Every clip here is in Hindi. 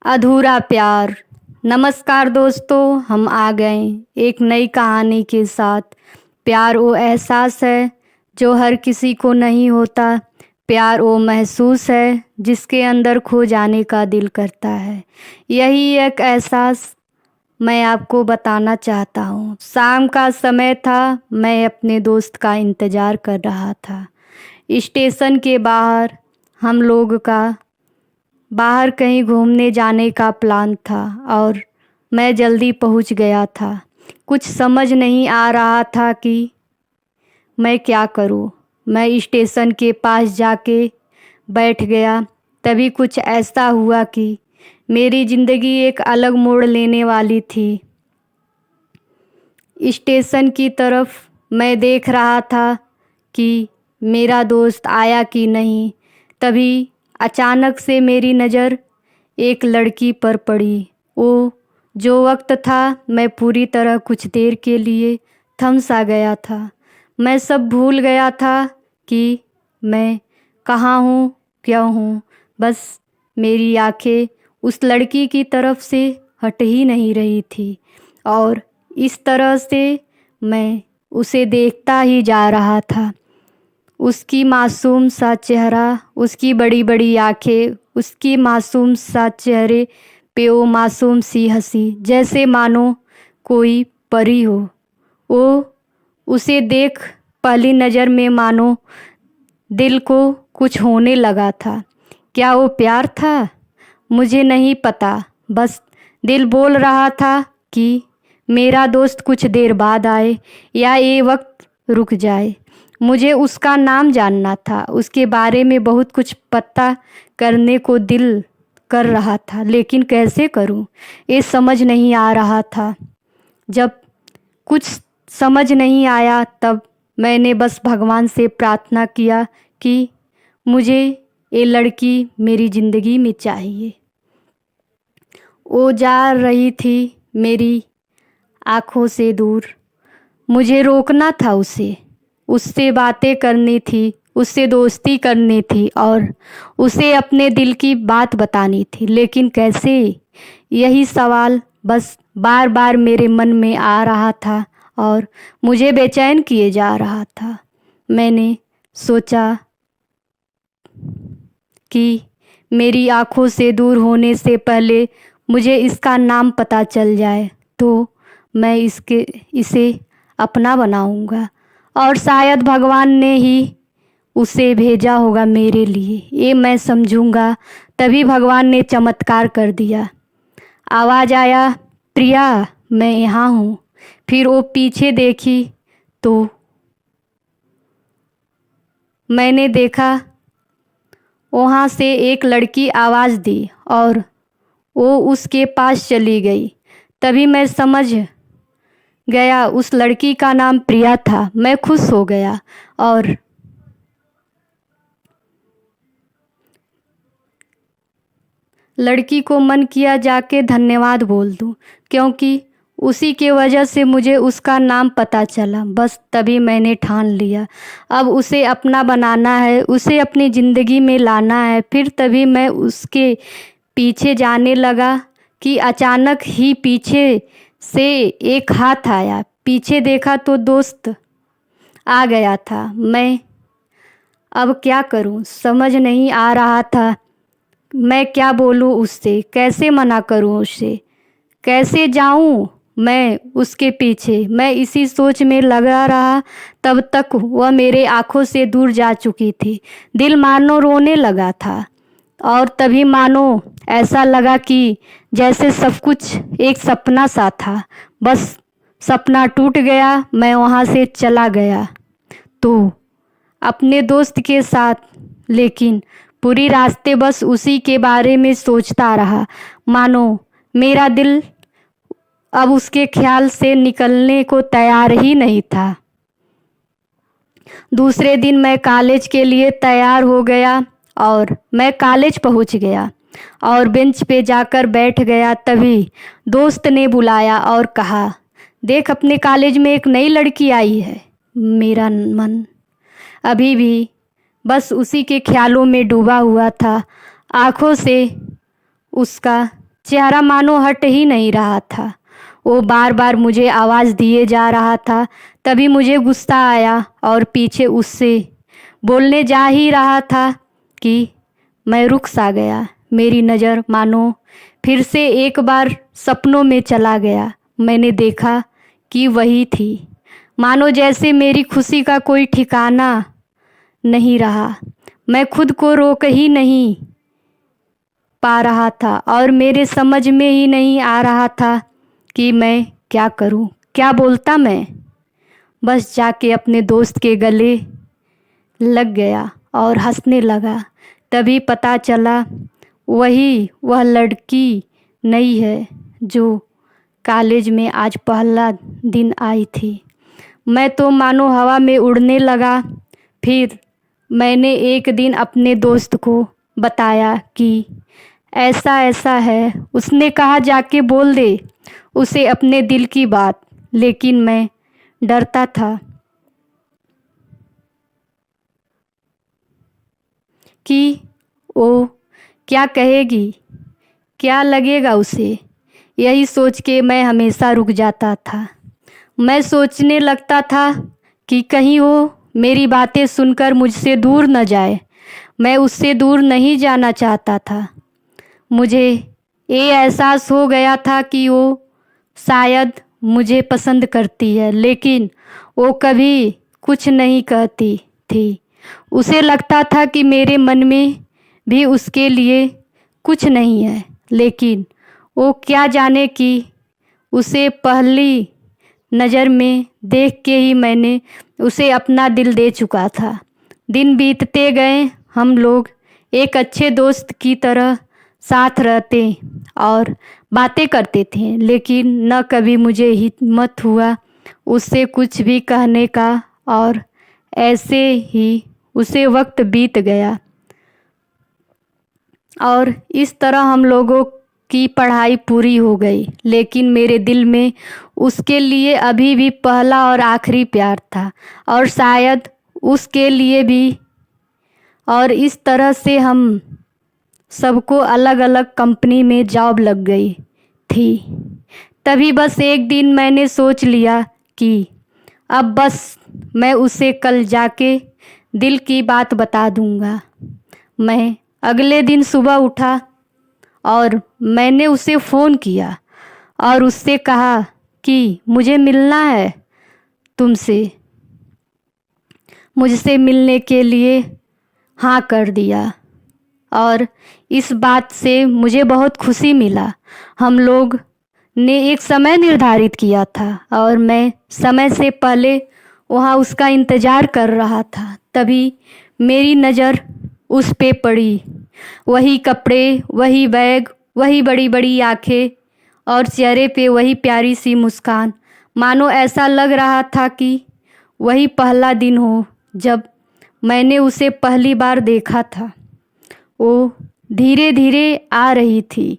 अधूरा प्यार। नमस्कार दोस्तों, हम आ गए एक नई कहानी के साथ। प्यार वो एहसास है जो हर किसी को नहीं होता। प्यार वो महसूस है जिसके अंदर खो जाने का दिल करता है। यही एक एहसास मैं आपको बताना चाहता हूँ। शाम का समय था, मैं अपने दोस्त का इंतज़ार कर रहा था। स्टेशन के बाहर हम लोग का बाहर कहीं घूमने जाने का प्लान था और मैं जल्दी पहुंच गया था। कुछ समझ नहीं आ रहा था कि मैं क्या करूं। मैं स्टेशन के पास जाके बैठ गया। तभी कुछ ऐसा हुआ कि मेरी ज़िंदगी एक अलग मोड़ लेने वाली थी। स्टेशन की तरफ मैं देख रहा था कि मेरा दोस्त आया कि नहीं। तभी अचानक से मेरी नज़र एक लड़की पर पड़ी। वो जो वक्त था, मैं पूरी तरह कुछ देर के लिए थम सा गया था। मैं सब भूल गया था कि मैं कहाँ हूँ, क्यों हूँ। बस मेरी आंखें उस लड़की की तरफ से हट ही नहीं रही थी और इस तरह से मैं उसे देखता ही जा रहा था। उसकी मासूम सा चेहरा, उसकी बड़ी बड़ी आंखें, उसकी मासूम सा चेहरे पे वो मासूम सी हंसी, जैसे मानो कोई परी हो। वो उसे देख पहली नज़र में मानो दिल को कुछ होने लगा था। क्या वो प्यार था? मुझे नहीं पता। बस दिल बोल रहा था कि मेरा दोस्त कुछ देर बाद आए या ये वक्त रुक जाए। मुझे उसका नाम जानना था, उसके बारे में बहुत कुछ पता करने को दिल कर रहा था, लेकिन कैसे करूं, ये समझ नहीं आ रहा था। जब कुछ समझ नहीं आया तब मैंने बस भगवान से प्रार्थना किया कि मुझे ये लड़की मेरी ज़िंदगी में चाहिए। वो जा रही थी मेरी आँखों से दूर। मुझे रोकना था उसे, उससे बातें करनी थी, उससे दोस्ती करनी थी और उसे अपने दिल की बात बतानी थी, लेकिन कैसे? यही सवाल बस बार बार मेरे मन में आ रहा था और मुझे बेचैन किए जा रहा था। मैंने सोचा कि मेरी आँखों से दूर होने से पहले मुझे इसका नाम पता चल जाए तो मैं इसे अपना बनाऊंगा और शायद भगवान ने ही उसे भेजा होगा मेरे लिए, ये मैं समझूंगा। तभी भगवान ने चमत्कार कर दिया। आवाज़ आया, प्रिया मैं यहाँ हूँ। फिर वो पीछे देखी तो मैंने देखा वहाँ से एक लड़की आवाज़ दी और वो उसके पास चली गई। तभी मैं समझ गया उस लड़की का नाम प्रिया था। मैं खुश हो गया और लड़की को मन किया जाके धन्यवाद बोल दूं, क्योंकि उसी के वजह से मुझे उसका नाम पता चला। बस तभी मैंने ठान लिया, अब उसे अपना बनाना है, उसे अपनी ज़िंदगी में लाना है। फिर तभी मैं उसके पीछे जाने लगा कि अचानक ही पीछे से एक हाथ आया। पीछे देखा तो दोस्त आ गया था। मैं अब क्या करूं, समझ नहीं आ रहा था। मैं क्या बोलूं उससे, कैसे मना करूं उसे, कैसे जाऊं मैं उसके पीछे। मैं इसी सोच में लगा रहा, तब तक वह मेरे आँखों से दूर जा चुकी थी। दिल मानो रोने लगा था और तभी मानो ऐसा लगा कि जैसे सब कुछ एक सपना सा था। बस सपना टूट गया, मैं वहाँ से चला गया तो अपने दोस्त के साथ, लेकिन पूरी रास्ते बस उसी के बारे में सोचता रहा। मानो मेरा दिल अब उसके ख्याल से निकलने को तैयार ही नहीं था। दूसरे दिन मैं कॉलेज के लिए तैयार हो गया और मैं कॉलेज पहुंच गया और बेंच पे जाकर बैठ गया। तभी दोस्त ने बुलाया और कहा, देख अपने कॉलेज में एक नई लड़की आई है। मेरा मन अभी भी बस उसी के ख्यालों में डूबा हुआ था। आँखों से उसका चेहरा मानो हट ही नहीं रहा था। वो बार बार मुझे आवाज़ दिए जा रहा था। तभी मुझे गुस्सा आया और पीछे उससे बोलने जा ही रहा था कि मैं रुक सा गया। मेरी नज़र मानो फिर से एक बार सपनों में चला गया। मैंने देखा कि वही थी, मानो जैसे मेरी खुशी का कोई ठिकाना नहीं रहा। मैं खुद को रोक ही नहीं पा रहा था और मेरे समझ में ही नहीं आ रहा था कि मैं क्या करूं, क्या बोलता। मैं बस जाके अपने दोस्त के गले लग गया और हंसने लगा। तभी पता चला वह लड़की नहीं है जो कॉलेज में आज पहला दिन आई थी। मैं तो मानो हवा में उड़ने लगा। फिर मैंने एक दिन अपने दोस्त को बताया कि ऐसा ऐसा है। उसने कहा जाके बोल दे उसे अपने दिल की बात। लेकिन मैं डरता था कि वो क्या कहेगी, क्या लगेगा उसे। यही सोच के मैं हमेशा रुक जाता था। मैं सोचने लगता था कि कहीं वो मेरी बातें सुनकर मुझसे दूर न जाए। मैं उससे दूर नहीं जाना चाहता था। मुझे ये एहसास हो गया था कि वो शायद मुझे पसंद करती है, लेकिन वो कभी कुछ नहीं कहती थी। उसे लगता था कि मेरे मन में भी उसके लिए कुछ नहीं है, लेकिन वो क्या जाने कि उसे पहली नज़र में देख के ही मैंने उसे अपना दिल दे चुका था। दिन बीतते गए। हम लोग एक अच्छे दोस्त की तरह साथ रहते और बातें करते थे, लेकिन न कभी मुझे हिम्मत हुआ उससे कुछ भी कहने का। और ऐसे ही उसे वक्त बीत गया और इस तरह हम लोगों की पढ़ाई पूरी हो गई। लेकिन मेरे दिल में उसके लिए अभी भी पहला और आखिरी प्यार था, और शायद उसके लिए भी। और इस तरह से हम सबको अलग अलग कंपनी में जॉब लग गई थी। तभी बस एक दिन मैंने सोच लिया कि अब बस मैं उसे कल जाके दिल की बात बता दूंगा। मैं अगले दिन सुबह उठा और मैंने उसे फ़ोन किया और उससे कहा कि मुझे मिलना है तुमसे। मुझसे मिलने के लिए हाँ कर दिया और इस बात से मुझे बहुत खुशी मिला। हम लोग ने एक समय निर्धारित किया था और मैं समय से पहले वहाँ उसका इंतज़ार कर रहा था। तभी मेरी नज़र उस पे पड़ी। वही कपड़े, वही बैग, वही बड़ी बड़ी आँखें और चेहरे पे वही प्यारी सी मुस्कान। मानो ऐसा लग रहा था कि वही पहला दिन हो जब मैंने उसे पहली बार देखा था। वो धीरे धीरे आ रही थी।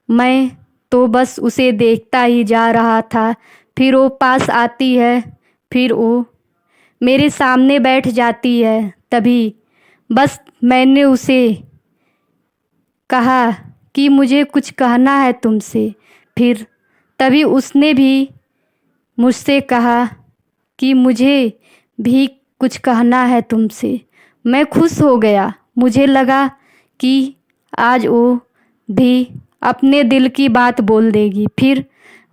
मैं तो बस उसे देखता ही जा रहा था। फिर वो पास आती है, फिर वो मेरे सामने बैठ जाती है। तभी बस मैंने उसे कहा कि मुझे कुछ कहना है तुमसे। फिर तभी उसने भी मुझसे कहा कि मुझे भी कुछ कहना है तुमसे। मैं खुश हो गया। मुझे लगा कि आज वो भी अपने दिल की बात बोल देगी। फिर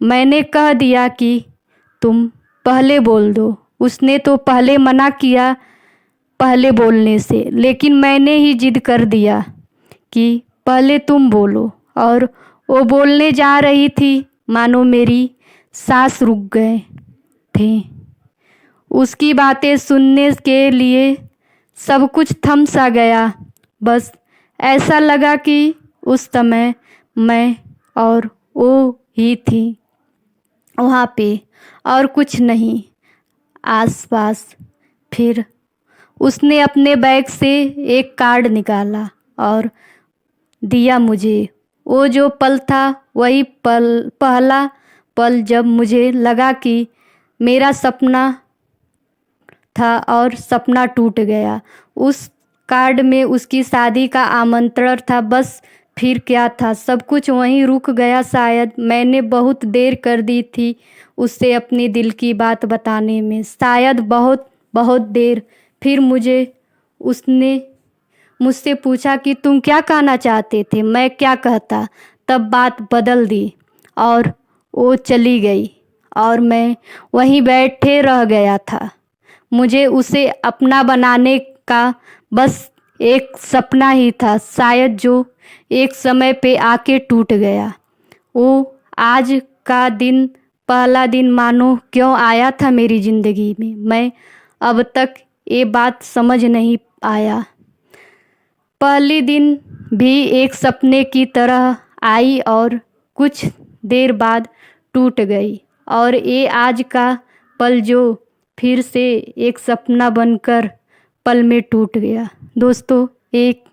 मैंने कह दिया कि तुम पहले बोल दो। उसने तो पहले मना किया पहले बोलने से, लेकिन मैंने ही जिद कर दिया कि पहले तुम बोलो। और वो बोलने जा रही थी, मानो मेरी सांस रुक गए थे। उसकी बातें सुनने के लिए सब कुछ थम सा गया। बस ऐसा लगा कि उस समय मैं और वो ही थी वहाँ पे, और कुछ नहीं आसपास। फिर उसने अपने बैग से एक कार्ड निकाला और दिया मुझे। वो जो पल था वही पहला पल जब मुझे लगा कि मेरा सपना था और सपना टूट गया। उस कार्ड में उसकी शादी का आमंत्रण था। बस फिर क्या था, सब कुछ वहीं रुक गया। शायद मैंने बहुत देर कर दी थी उससे अपनी दिल की बात बताने में, शायद बहुत बहुत देर। फिर उसने मुझसे पूछा कि तुम क्या कहना चाहते थे। मैं क्या कहता, तब बात बदल दी और वो चली गई और मैं वहीं बैठे रह गया था। मुझे उसे अपना बनाने का बस एक सपना ही था, शायद जो एक समय पे आके टूट गया। वो आज का दिन पहला दिन मानो क्यों आया था मेरी ज़िंदगी में, मैं अब तक ये बात समझ नहीं आया। पहली दिन भी एक सपने की तरह आई और कुछ देर बाद टूट गई, और ये आज का पल जो फिर से एक सपना बनकर पल में टूट गया। दोस्तों, एक